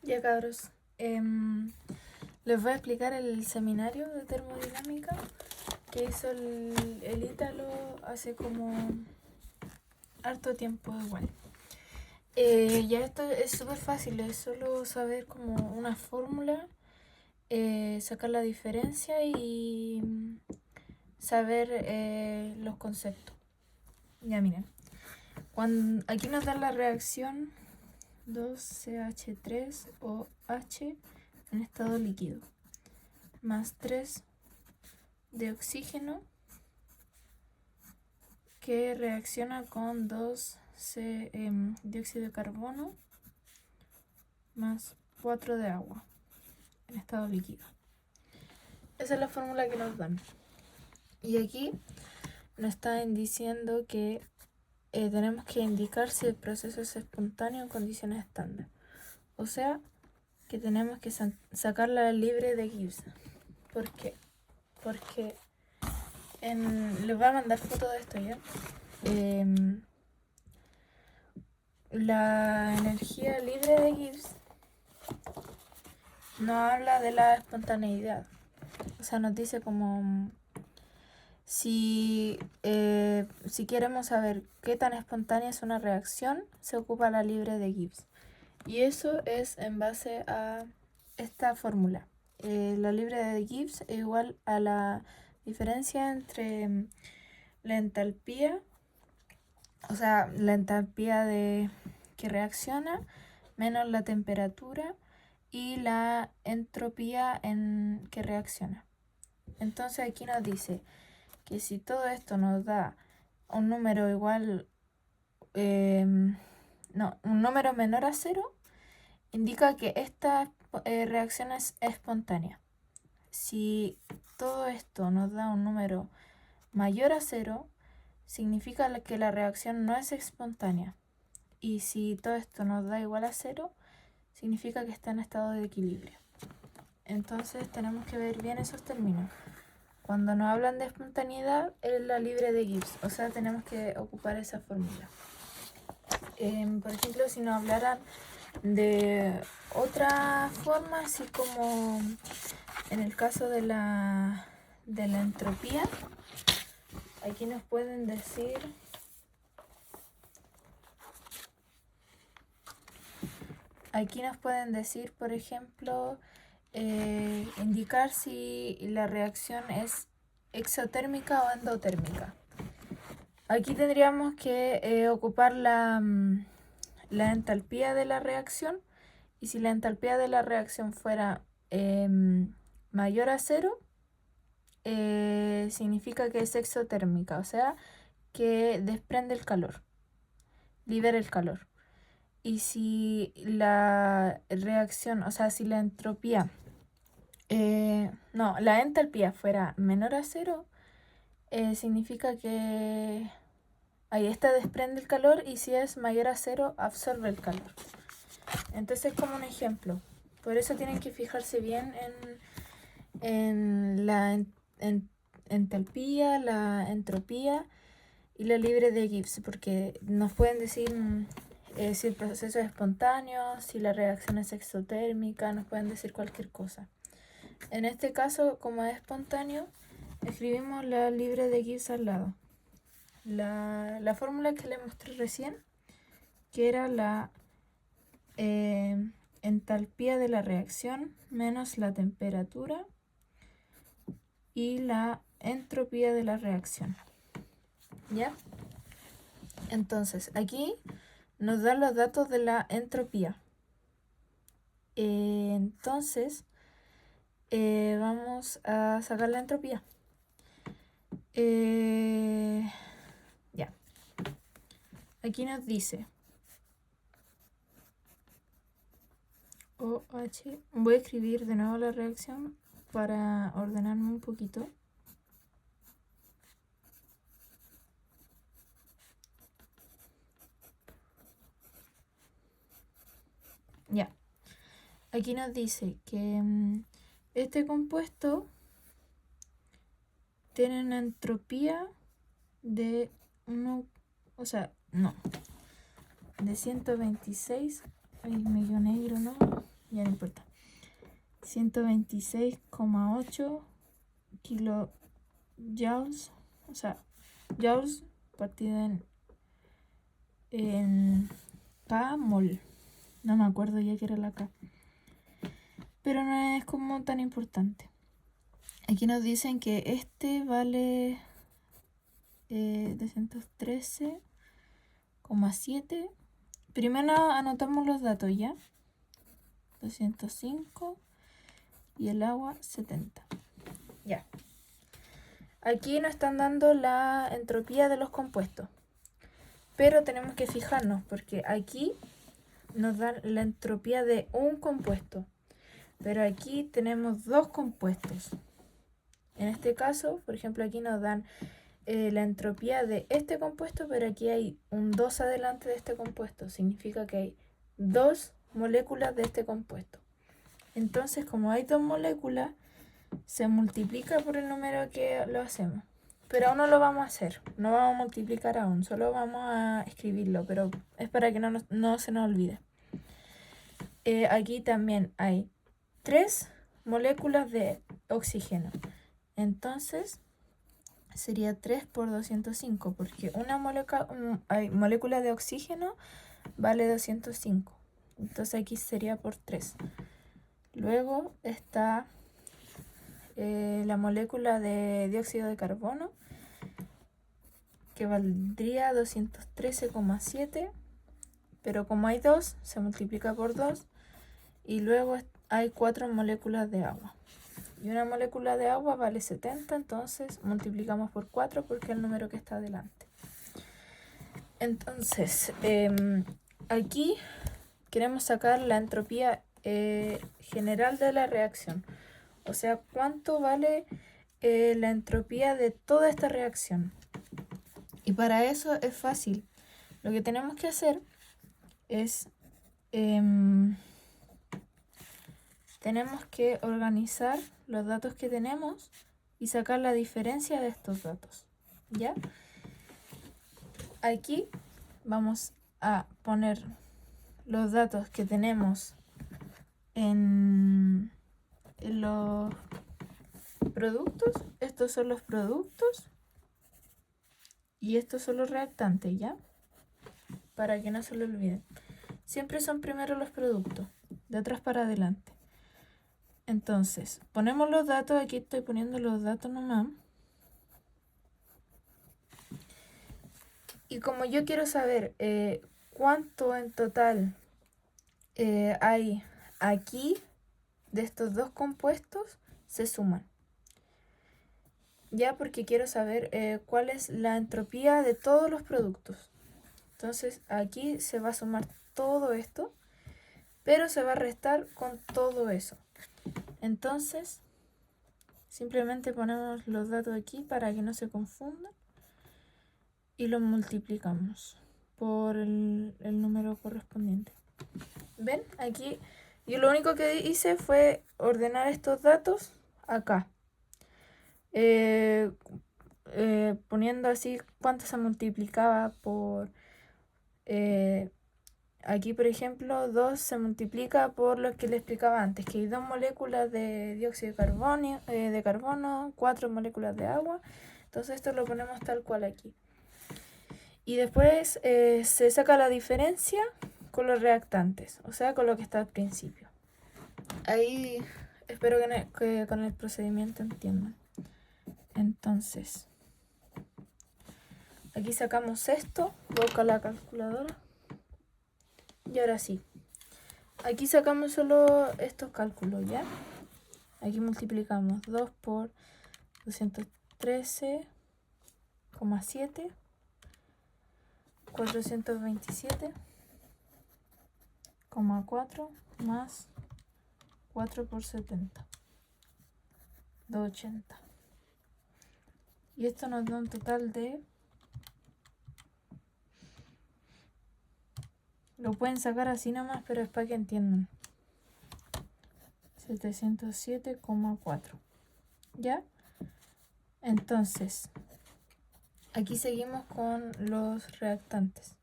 Ya cabros, les voy a explicar el seminario de termodinámica que hizo el Ítalo hace como harto tiempo igual. Ya esto es súper fácil, es solo saber como una fórmula, sacar la diferencia y saber los conceptos. Ya miren, aquí nos da la reacción 2CH3OH en estado líquido más 3 de oxígeno que reacciona con 2 dióxido de carbono más 4 de agua en estado líquido. Esa es la fórmula que nos dan. Y aquí nos están diciendo que tenemos que indicar si el proceso es espontáneo en condiciones estándar. O sea, que tenemos que sacarla libre de Gibbs. ¿Por qué? Porque les voy a mandar foto de esto ya. La energía libre de Gibbs no habla de la espontaneidad. O sea, nos dice como si queremos saber qué tan espontánea es una reacción, se ocupa la libre de Gibbs. Y eso es en base a esta fórmula. La libre de Gibbs es igual a la diferencia entre la entalpía, o sea, la entalpía que reacciona, menos la temperatura y la entropía que reacciona. Entonces aquí nos dice que si todo esto nos da un número igual, un número menor a 0, indica que esta reacción es espontánea. Si todo esto nos da un número mayor a 0, significa que la reacción no es espontánea. Y si todo esto nos da igual a 0, significa que está en estado de equilibrio. Entonces tenemos que ver bien esos términos. Cuando nos hablan de espontaneidad, es la libre de Gibbs. O sea, tenemos que ocupar esa fórmula. Por ejemplo, si nos hablaran de otra forma, así como en el caso de la entropía, aquí nos pueden decir por ejemplo, indicar si la reacción es exotérmica o endotérmica. Aquí tendríamos que ocupar la entalpía de la reacción, y si la entalpía de la reacción fuera mayor a 0, significa que es exotérmica, o sea, que desprende el calor, libera el calor. Y si la reacción, o sea, si la entropía, la entalpía fuera menor a 0, significa que ahí esta desprende el calor, y si es mayor a 0, absorbe el calor. Entonces, como un ejemplo, por eso tienen que fijarse bien en la entalpía, la entropía y la libre de Gibbs, porque nos pueden decir si el proceso es espontáneo, si la reacción es exotérmica, nos pueden decir cualquier cosa. En este caso, como es espontáneo, escribimos la libre de Gibbs al lado. La fórmula que le mostré recién, que era la entalpía de la reacción menos la temperatura y la entropía de la reacción. ¿Ya? Entonces, aquí nos dan los datos de la entropía. Entonces, vamos a sacar la entropía. Ya. Aquí nos dice OH. Voy a escribir de nuevo la reacción para ordenarme un poquito. Ya. Aquí nos dice que este compuesto tiene una entropía de 126. Ay, medio negro, ¿no? Ya 126,8 kilojoules, o sea, joules partido en K mol. No me acuerdo ya que era la K. Pero no es como tan importante. Aquí nos dicen que este vale 213,7. Primero anotamos los datos ya. 205 y el agua 70. Ya. Aquí nos están dando la entropía de los compuestos. Pero tenemos que fijarnos porque aquí nos dan la entropía de un compuesto. Pero aquí tenemos dos compuestos. En este caso, por ejemplo, aquí nos dan la entropía de este compuesto, pero aquí hay un 2 adelante de este compuesto. Significa que hay dos moléculas de este compuesto. Entonces, como hay dos moléculas, se multiplica por el número que lo hacemos. Pero aún no lo vamos a hacer. No vamos a multiplicar aún. Solo vamos a escribirlo. Pero es para que no se nos olvide. Aquí también hay 3 moléculas de oxígeno. Entonces sería 3 por 205, porque una molécula de oxígeno vale 205. Entonces aquí sería por 3. Luego está la molécula de dióxido de carbono, que valdría 213,7. Pero como hay 2, se multiplica por 2. Y luego hay 4 moléculas de agua. Y una molécula de agua vale 70, entonces multiplicamos por 4 porque es el número que está adelante. Entonces, aquí queremos sacar la entropía general de la reacción. O sea, cuánto vale la entropía de toda esta reacción. Y para eso es fácil. Lo que tenemos que hacer es... tenemos que organizar los datos que tenemos y sacar la diferencia de estos datos. ¿Ya? Aquí vamos a poner los datos que tenemos en los productos. Estos son los productos y estos son los reactantes, ¿ya? Para que no se lo olviden. Siempre son primero los productos, de atrás para adelante. Entonces, ponemos los datos, aquí estoy poniendo los datos nomás. Y como yo quiero saber cuánto en total hay aquí de estos dos compuestos, se suman. Ya, porque quiero saber cuál es la entropía de todos los productos. Entonces, aquí se va a sumar todo esto, pero se va a restar con todo eso. Entonces, simplemente ponemos los datos aquí para que no se confundan y los multiplicamos por el número correspondiente. ¿Ven? Aquí yo lo único que hice fue ordenar estos datos acá. Poniendo así cuánto se multiplicaba por... aquí, por ejemplo, 2 se multiplica por lo que le explicaba antes, que hay 2 moléculas de dióxido de carbono, 4 moléculas de agua. Entonces esto lo ponemos tal cual aquí. Y después se saca la diferencia con los reactantes, o sea, con lo que está al principio. Ahí espero que con el procedimiento entiendan. Entonces, aquí sacamos esto, busco la calculadora. Y ahora sí, aquí sacamos solo estos cálculos, ¿ya? Aquí multiplicamos 2 por 213,7, 427,4 más 4 por 70, 280. Y esto nos da un total de... Lo pueden sacar así nomás, pero es para que entiendan. 707,4. ¿Ya? Entonces, aquí seguimos con los reactantes.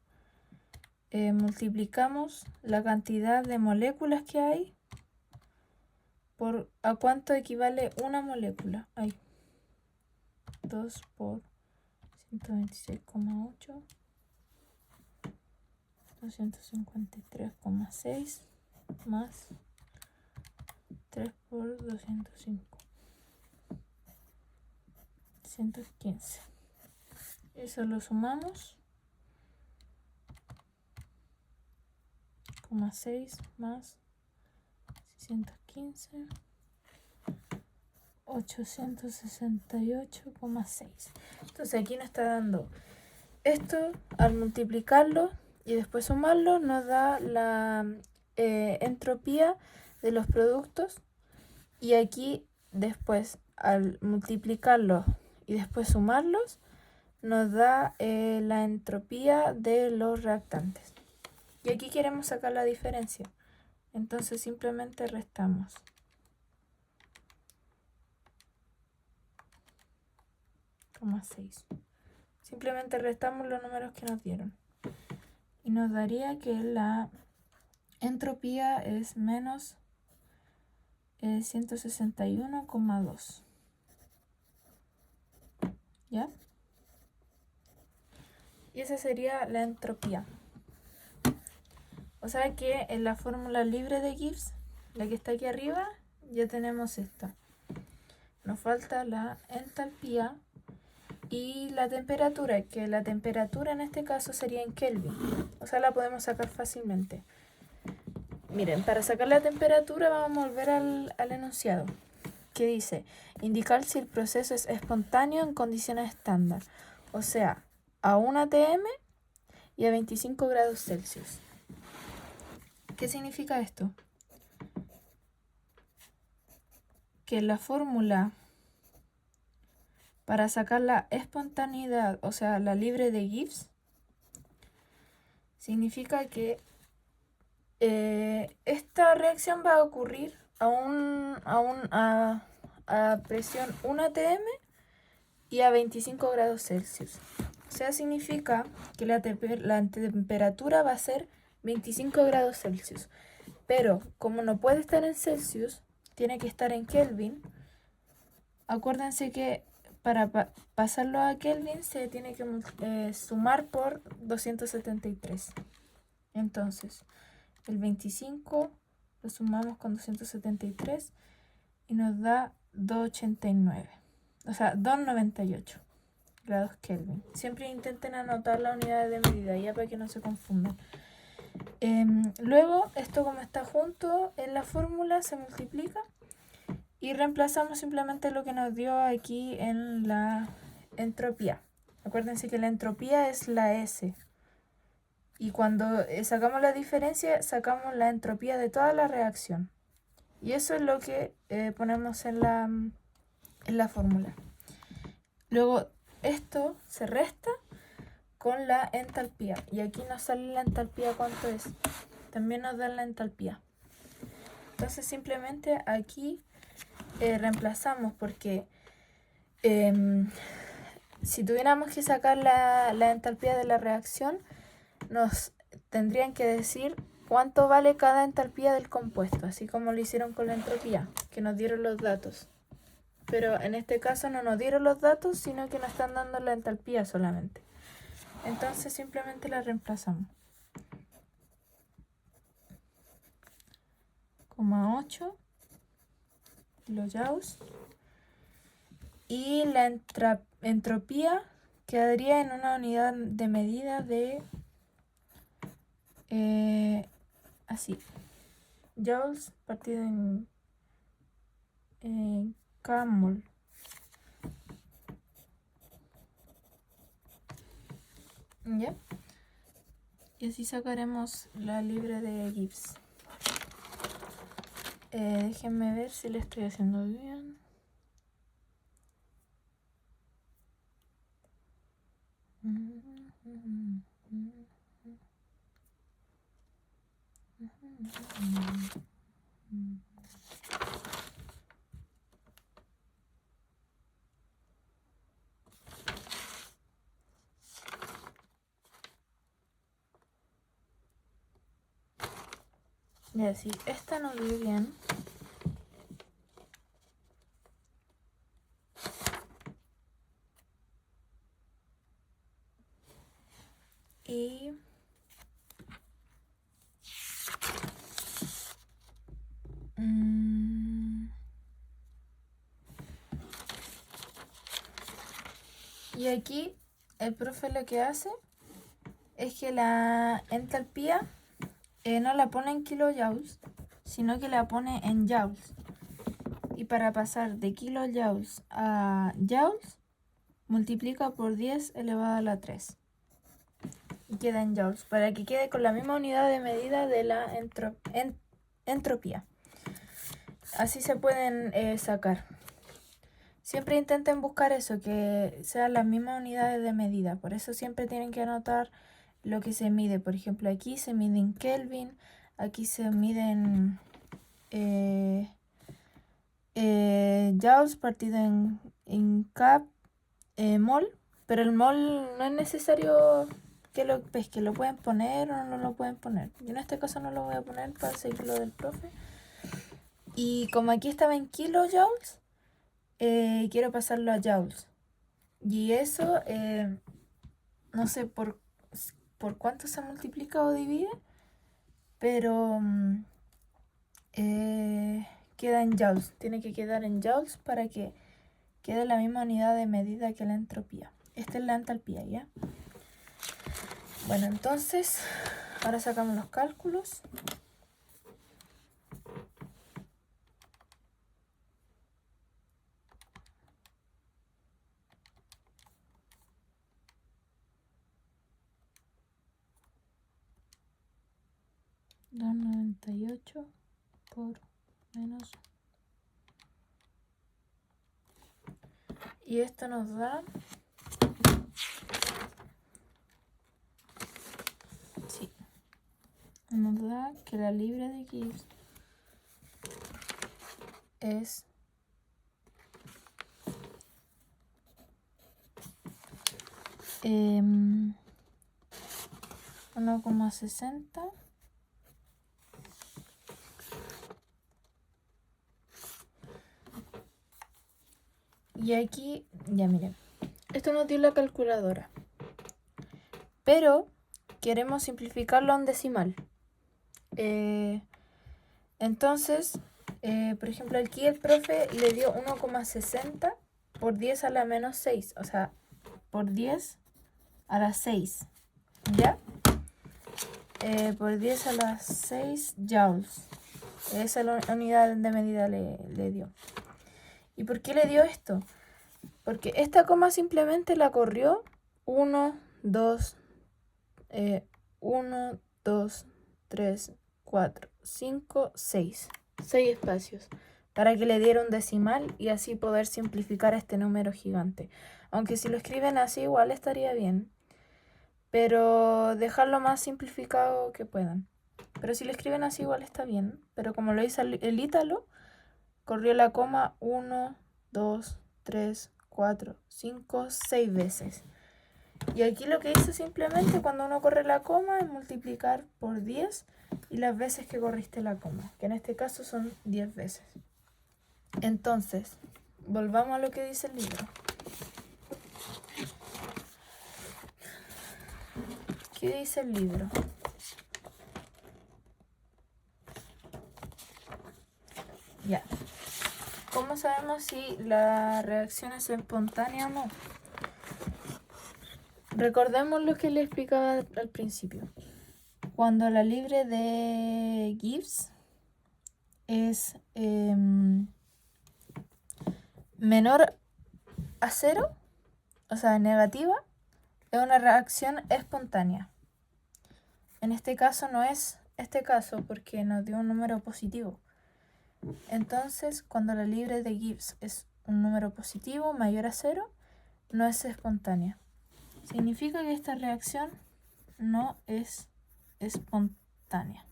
Multiplicamos la cantidad de moléculas que hay ¿A cuánto equivale una molécula? Ay, 2 por 126,8, 253,6 más 3 por 205, 115. Eso lo sumamos. 6 más 615, 868,6. Entonces aquí nos está dando esto al multiplicarlo y después sumarlo, nos da la entropía de los productos, y aquí después al multiplicarlos y después sumarlos nos da la entropía de los reactantes. Y aquí queremos sacar la diferencia, entonces simplemente restamos. Coma 6. Simplemente restamos los números que nos dieron. Y nos daría que la entropía es menos 161,2. ¿Ya? Y esa sería la entropía. O sea que en la fórmula libre de Gibbs, la que está aquí arriba, ya tenemos esta. Nos falta la entalpía y la temperatura, que la temperatura en este caso sería en Kelvin. O sea, la podemos sacar fácilmente. Miren, para sacar la temperatura vamos a volver al enunciado, que dice, indicar si el proceso es espontáneo en condiciones estándar. O sea, a 1 atm y a 25 grados Celsius. ¿Qué significa esto? Que la fórmula para sacar la espontaneidad, o sea, la libre de Gibbs, significa que esta reacción va a ocurrir a presión 1 atm y a 25 grados Celsius. O sea, significa que la temperatura va a ser 25 grados Celsius. Pero como no puede estar en Celsius, tiene que estar en Kelvin. Acuérdense que para pasarlo a Kelvin se tiene que sumar por 273. Entonces, el 25 lo sumamos con 273 y nos da 289. O sea, 298 grados Kelvin. Siempre intenten anotar la unidad de medida ya para que no se confundan. Luego, esto como está junto en la fórmula se multiplica y reemplazamos simplemente lo que nos dio aquí en la entropía. Acuérdense que la entropía es la S. Y cuando sacamos la diferencia, sacamos la entropía de toda la reacción. Y eso es lo que ponemos en la fórmula. Luego, esto se resta con la entalpía. Y aquí nos sale la entalpía, ¿cuánto es? También nos da la entalpía. Entonces, simplemente aquí reemplazamos porque si tuviéramos que sacar la entalpía de la reacción, nos tendrían que decir cuánto vale cada entalpía del compuesto, así como lo hicieron con la entropía, que nos dieron los datos. Pero en este caso no nos dieron los datos, sino que nos están dando la entalpía solamente. Entonces simplemente la reemplazamos. 0,8 kilojoules. Y la entropía quedaría en una unidad de medida de así, joules partido en Kmol. ¿Ya? Y así sacaremos la libre de Gibbs. Déjenme ver si le estoy haciendo bien. Y así, esta no dio bien. Y y aquí el profe lo que hace es que la entalpía no la pone en kilojoules, sino que la pone en joules. Y para pasar de kilojoules a joules, multiplica por 10 elevado a la 3. Y queda en joules, para que quede con la misma unidad de medida de la entropía. Así se pueden sacar. Siempre intenten buscar eso, que sean las mismas unidades de medida. Por eso siempre tienen que anotar lo que se mide. Por ejemplo, aquí se mide en Kelvin, aquí se miden joules partido en cap, mol. Pero el mol no es necesario que lo pesquen, lo pueden poner o no lo pueden poner. Yo en este caso no lo voy a poner para seguir lo del profe. Y como aquí estaba en kilojoules, quiero pasarlo a joules. Y eso, no sé por cuánto se multiplica o divide, pero queda en joules. Tiene que quedar en joules para que quede la misma unidad de medida que la entropía. Esta es la entalpía, ¿ya? Bueno, entonces, ahora sacamos los cálculos. $2.98 por menos. Y esto nos da... Sí. Nos da que la libre de Gibbs es 1,60 y aquí, ya miren, esto nos dio la calculadora, pero queremos simplificarlo a un decimal. Entonces, por ejemplo, aquí el profe le dio 1,60 por 10 a la menos 6, o sea, por 10 a la 6, ¿ya? Por 10 a las 6 joules. Esa unidad de medida le dio. ¿Y por qué le dio esto? Porque esta coma simplemente la corrió 1, 2, 3, 4, 5, 6. 6 espacios. Para que le diera un decimal y así poder simplificar este número gigante. Aunque si lo escriben así igual estaría bien. Pero dejarlo más simplificado que puedan. Pero si lo escriben así igual está bien. Pero como lo hizo el Ítalo, corrió la coma 1, 2, 3, 4, 5, 6 veces. Y aquí lo que hice simplemente cuando uno corre la coma es multiplicar por 10 y las veces que corriste la coma, que en este caso son 10 veces. Entonces, volvamos a lo que dice el libro. ¿Qué dice el libro? Ya. ¿Cómo sabemos si la reacción es espontánea o no? Recordemos lo que le explicaba al principio. Cuando la libre de Gibbs es menor a 0, o sea, negativa, es una reacción espontánea. En este caso no es este caso porque nos dio un número positivo. Entonces, cuando la libre de Gibbs es un número positivo mayor a 0, no es espontánea. Significa que esta reacción no es espontánea.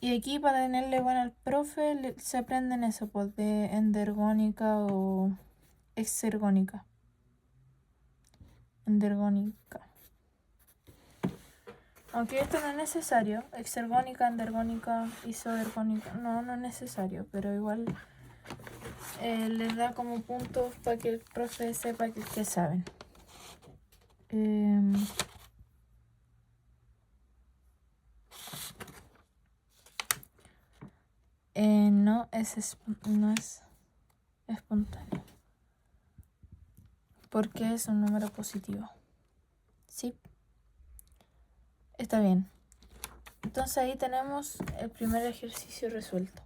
Y aquí para tenerle bueno al profe se aprenden eso, pues de endergónica o exergónica. Endergónica. Aunque esto no es necesario, exergónica, endergónica, isoergónica, no es necesario, pero igual les da como puntos para que el profe sepa que saben. No es espontáneo. Porque es un número positivo. Sí. Está bien. Entonces ahí tenemos el primer ejercicio resuelto.